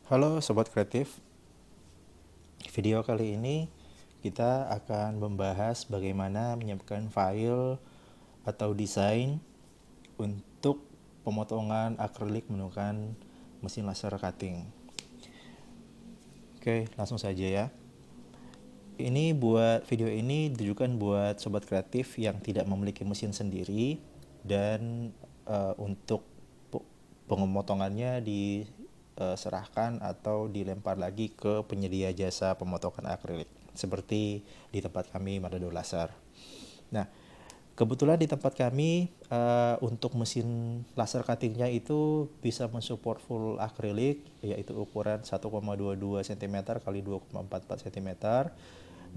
Halo Sobat Kreatif, video kali ini kita akan membahas bagaimana menyiapkan file atau desain untuk pemotongan akrilik menggunakan mesin laser cutting. Oke, langsung saja ya. Video ini ditujukan buat sobat kreatif yang tidak memiliki mesin sendiri dan untuk pemotongannya diserahkan atau dilempar lagi ke penyedia jasa pemotongan akrilik seperti di tempat kami Manado Laser. Nah, kebetulan di tempat kami untuk mesin laser cuttingnya itu bisa mensupport full akrilik, yaitu ukuran 1,22 cm kali 2,44 cm.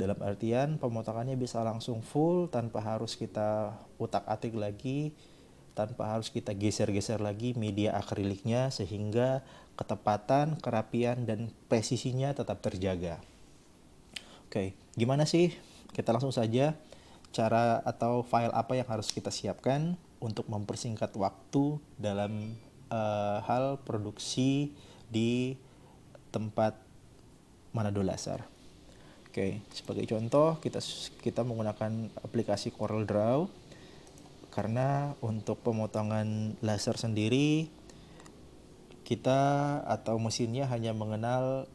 Dalam artian pemotongannya bisa langsung full tanpa harus kita utak-atik lagi, tanpa harus kita geser-geser lagi media akriliknya, sehingga ketepatan, kerapian, dan presisinya tetap terjaga. Oke, gimana sih? Kita langsung saja cara atau file apa yang harus kita siapkan untuk mempersingkat waktu dalam hal produksi di tempat Manado Laser. Oke, sebagai contoh kita menggunakan aplikasi CorelDRAW karena untuk pemotongan laser sendiri kita atau mesinnya hanya mengenal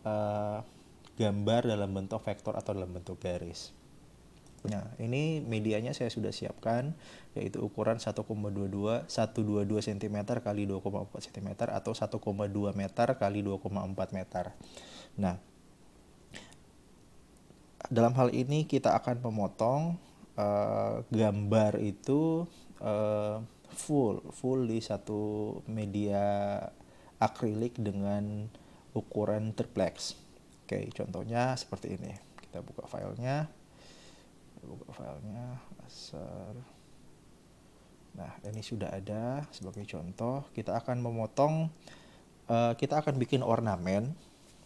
gambar dalam bentuk vektor atau dalam bentuk garis. Nah, ini medianya saya sudah siapkan, yaitu ukuran 1,22 cm kali 2,4 cm atau 1,2 meter kali 2,4 meter. Nah, dalam hal ini kita akan memotong gambar itu full di satu media akrilik dengan ukuran triplex. Oke, contohnya seperti ini. Kita buka filenya. Laser. Nah, ini sudah ada sebagai contoh. Kita akan memotong, kita akan bikin ornamen.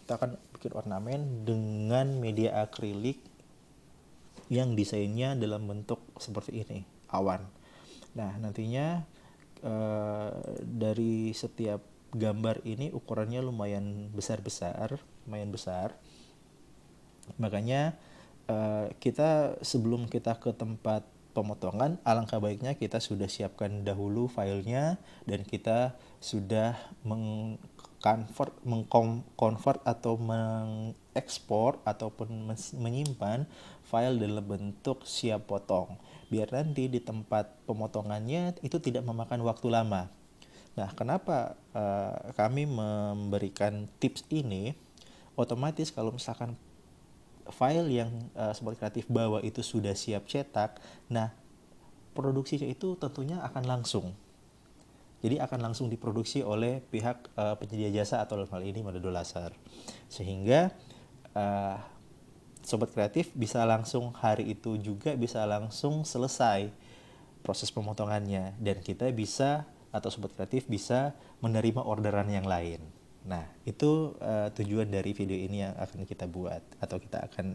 Kita akan bikin ornamen dengan media akrilik yang desainnya dalam bentuk seperti ini, awan. Nah, nantinya dari setiap gambar ini ukurannya lumayan besar. Makanya kita sebelum kita ke tempat pemotongan, alangkah baiknya kita sudah siapkan dahulu filenya dan kita sudah mengkonvert atau mengekspor ataupun menyimpan file dalam bentuk siap potong, biar nanti di tempat pemotongannya itu tidak memakan waktu lama. Nah, kenapa kami memberikan tips ini? Otomatis kalau misalkan file yang Sobat Kreatif bawa itu sudah siap cetak, nah produksinya itu tentunya akan langsung. Jadi akan langsung diproduksi oleh pihak penyedia jasa atau dalam hal ini Manado Laser. Sehingga Sobat Kreatif bisa langsung hari itu juga bisa langsung selesai proses pemotongannya, dan kita bisa atau Sobat Kreatif bisa menerima orderan yang lain. Nah, itu tujuan dari video ini yang akan kita buat atau kita akan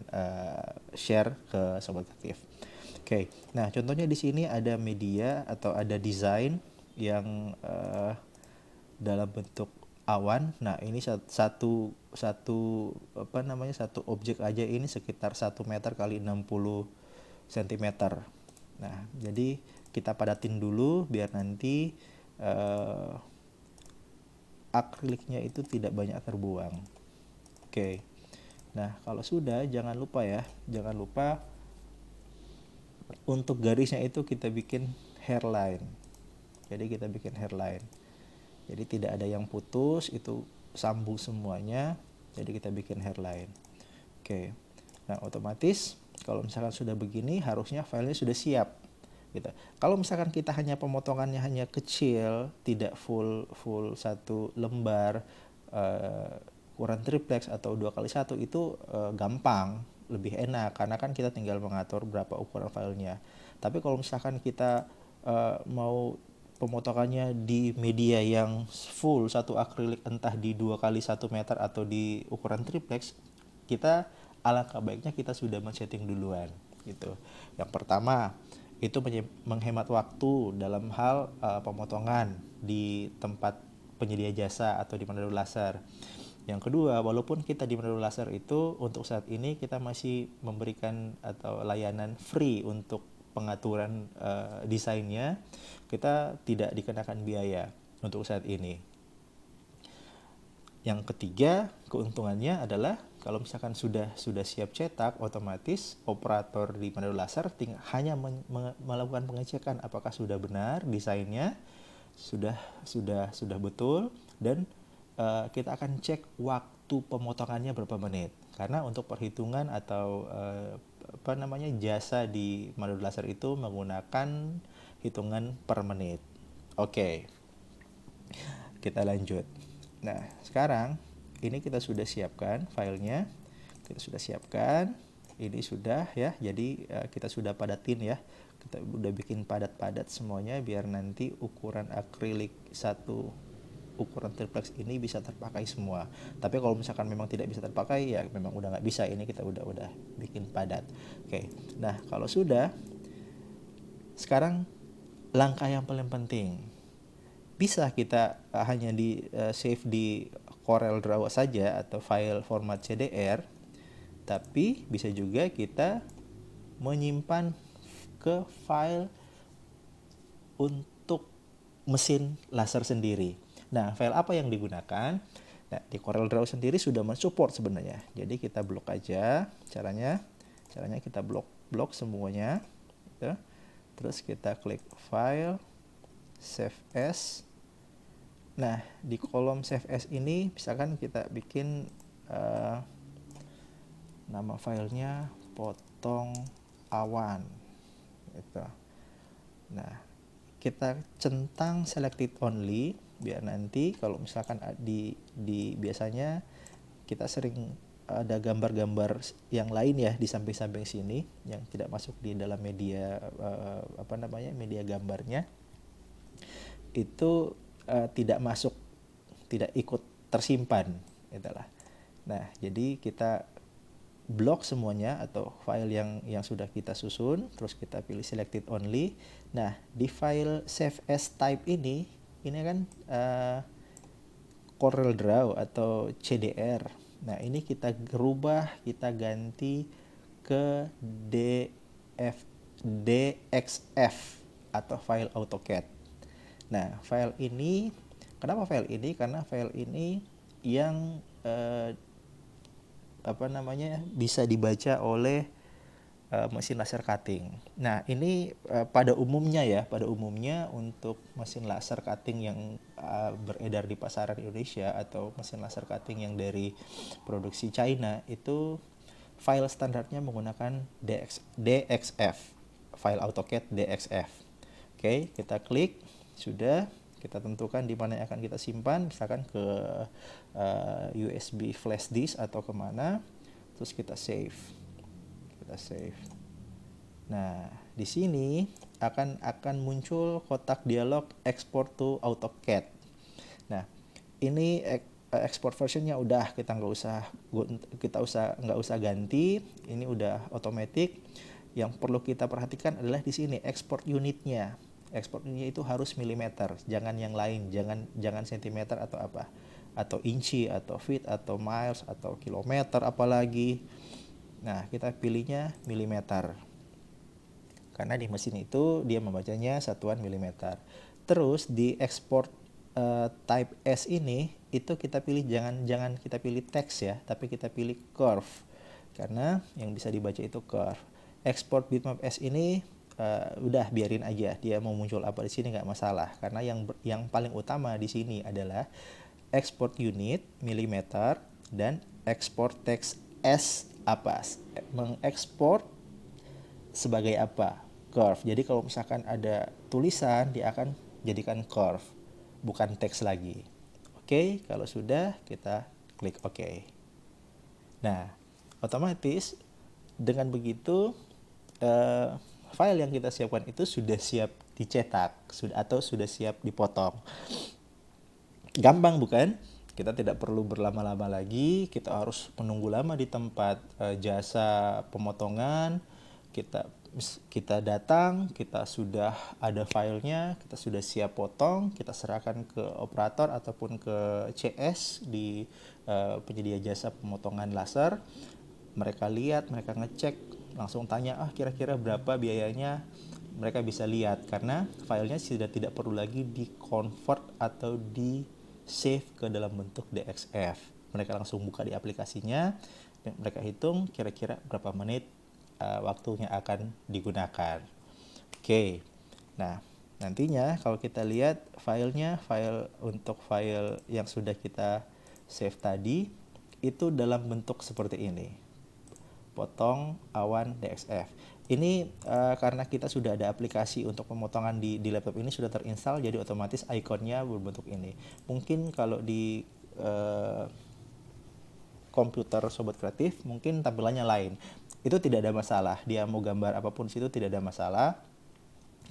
share ke Sobat Kreatif. Oke, nah contohnya di sini ada media atau ada desain yang dalam bentuk awan. Nah, ini satu objek aja ini sekitar 1 meter kali 60 cm. Nah, jadi kita padatin dulu biar nanti akriliknya itu tidak banyak terbuang. Oke. Nah, kalau sudah jangan lupa untuk garisnya itu kita bikin hairline. Jadi kita bikin hairline. Jadi tidak ada yang putus, itu sambung semuanya. Jadi kita bikin hairline. Oke. Nah, otomatis kalau misalkan sudah begini harusnya filenya sudah siap. Gitu. Kalau misalkan kita hanya pemotongannya hanya kecil, tidak full satu lembar, ukuran triplex atau 2x1 itu gampang, lebih enak karena kan kita tinggal mengatur berapa ukuran filenya. Tapi kalau misalkan kita mau pemotongannya di media yang full satu akrilik, entah di 2x1 meter atau di ukuran triplex, kita alangkah baiknya kita sudah men-setting duluan gitu. Yang pertama itu menghemat waktu dalam hal pemotongan di tempat penyedia jasa atau di Manado Laser. Yang kedua, walaupun kita di Manado Laser itu untuk saat ini kita masih memberikan atau layanan free untuk pengaturan desainnya, kita tidak dikenakan biaya untuk saat ini. Yang ketiga, keuntungannya adalah kalau misalkan sudah siap cetak, otomatis operator di Manado Laser hanya melakukan pengecekan apakah sudah benar desainnya, sudah betul, dan kita akan cek waktu pemotongannya berapa menit. Karena untuk perhitungan atau jasa di Manado Laser itu menggunakan hitungan per menit. Oke, kita lanjut. Nah, sekarang ini kita sudah siapkan filenya, kita sudah siapkan, ini sudah ya, jadi kita sudah padatin ya, kita udah bikin padat-padat semuanya biar nanti ukuran akrilik satu ukuran triplex ini bisa terpakai semua. Tapi kalau misalkan memang tidak bisa terpakai ya memang udah nggak bisa, ini kita udah bikin padat. Oke, nah kalau sudah, sekarang langkah yang paling penting, bisa kita hanya di save di Corel Draw saja atau file format CDR, tapi bisa juga kita menyimpan ke file untuk mesin laser sendiri. Nah, file apa yang digunakan? Nah, di Corel Draw sendiri sudah mensupport sebenarnya. Jadi kita blok aja caranya kita blok semuanya gitu. Terus kita klik file, save as. Nah, di kolom save as ini misalkan kita bikin nama filenya potong awan gitu. Nah, kita centang selected only biar nanti kalau misalkan di biasanya kita sering ada gambar-gambar yang lain ya di samping-samping sini yang tidak masuk di dalam media media gambarnya, itu tidak masuk, tidak ikut tersimpan itulah. Nah, jadi kita blok semuanya atau file yang sudah kita susun, terus kita pilih selected only. Nah, di file save as type ini kan Corel Draw atau CDR. Nah, ini kita rubah, kita ganti ke DXF atau file AutoCAD. Nah, file ini, kenapa file ini? Karena file ini yang bisa dibaca oleh mesin laser cutting. Nah, ini pada umumnya untuk mesin laser cutting yang beredar di pasaran Indonesia atau mesin laser cutting yang dari produksi China itu file standarnya menggunakan DXF, file AutoCAD DXF. Oke, kita klik, sudah, kita tentukan di mana yang akan kita simpan, misalkan ke USB flash disk atau kemana, terus kita save. Nah, di sini akan muncul kotak dialog export to AutoCAD. Nah, ini export versionnya udah, kita nggak usah ganti, ini udah otomatis. Yang perlu kita perhatikan adalah di sini export unitnya. Export unitnya itu harus milimeter, jangan yang lain, jangan sentimeter atau apa, atau inci atau feet atau miles atau kilometer apalagi. Nah, kita pilihnya milimeter. Karena di mesin itu dia membacanya satuan milimeter. Terus di export type S ini itu kita pilih jangan kita pilih teks ya, tapi kita pilih curve. Karena yang bisa dibaca itu curve. Export bitmap S ini udah biarin aja, dia mau muncul apa di sini nggak masalah. Karena yang paling utama di sini adalah export unit milimeter dan export text S apa, mengekspor sebagai apa, curve. Jadi kalau misalkan ada tulisan, dia akan jadikan curve, bukan teks lagi. Oke, kalau sudah kita klik OK. Nah, otomatis dengan begitu file yang kita siapkan itu sudah siap dicetak, atau sudah siap dipotong. Gampang bukan? Kita tidak perlu berlama-lama lagi, kita harus menunggu lama di tempat jasa pemotongan. Kita kita datang, kita sudah ada filenya, kita sudah siap potong, kita serahkan ke operator ataupun ke CS di penyedia jasa pemotongan laser. Mereka lihat, mereka ngecek, langsung tanya, kira-kira berapa biayanya. Mereka bisa lihat karena filenya sudah tidak perlu lagi di convert atau di save ke dalam bentuk DXF. Mereka langsung buka di aplikasinya, mereka hitung kira-kira berapa menit waktunya akan digunakan. Oke, nah nantinya kalau kita lihat filenya, file yang sudah kita save tadi itu dalam bentuk seperti ini, potong awan DXF. Ini karena kita sudah ada aplikasi untuk pemotongan di laptop ini sudah terinstall, jadi otomatis ikonnya berbentuk ini. Mungkin kalau di komputer Sobat Kreatif mungkin tampilannya lain. Itu tidak ada masalah, dia mau gambar apapun situ tidak ada masalah,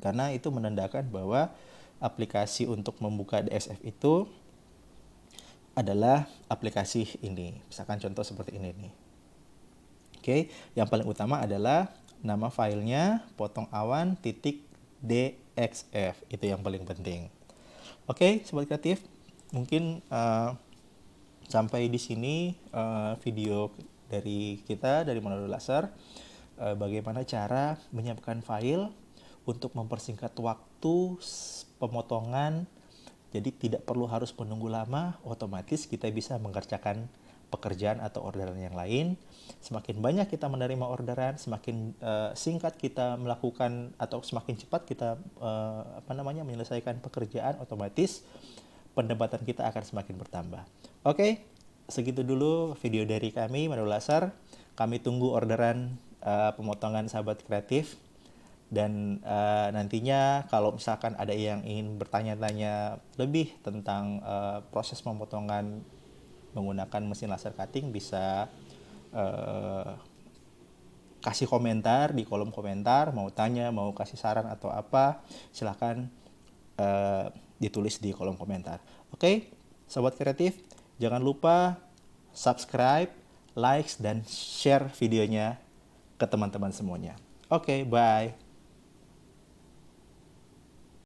karena itu menandakan bahwa aplikasi untuk membuka DXF itu adalah aplikasi ini. Misalkan contoh seperti ini nih. Oke, yang paling utama adalah nama filenya potong awan .dxf, itu yang paling penting. Oke, Sobat Kreatif, mungkin sampai di sini video dari kita dari Manado Laser, bagaimana cara menyiapkan file untuk mempersingkat waktu pemotongan. Jadi tidak perlu harus menunggu lama, otomatis kita bisa mengerjakan pekerjaan atau orderan yang lain. Semakin banyak kita menerima orderan, semakin singkat kita melakukan atau semakin cepat kita menyelesaikan pekerjaan, otomatis pendapatan kita akan semakin bertambah. Oke, segitu dulu video dari kami Manado Laser. Kami tunggu orderan pemotongan Sahabat Kreatif. Dan nantinya kalau misalkan ada yang ingin bertanya-tanya lebih tentang proses pemotongan menggunakan mesin laser cutting, bisa kasih komentar di kolom komentar, mau tanya, mau kasih saran atau apa, silahkan ditulis di kolom komentar. Oke, Sobat Kreatif, jangan lupa subscribe, like, dan share videonya ke teman-teman semuanya. Oke, bye.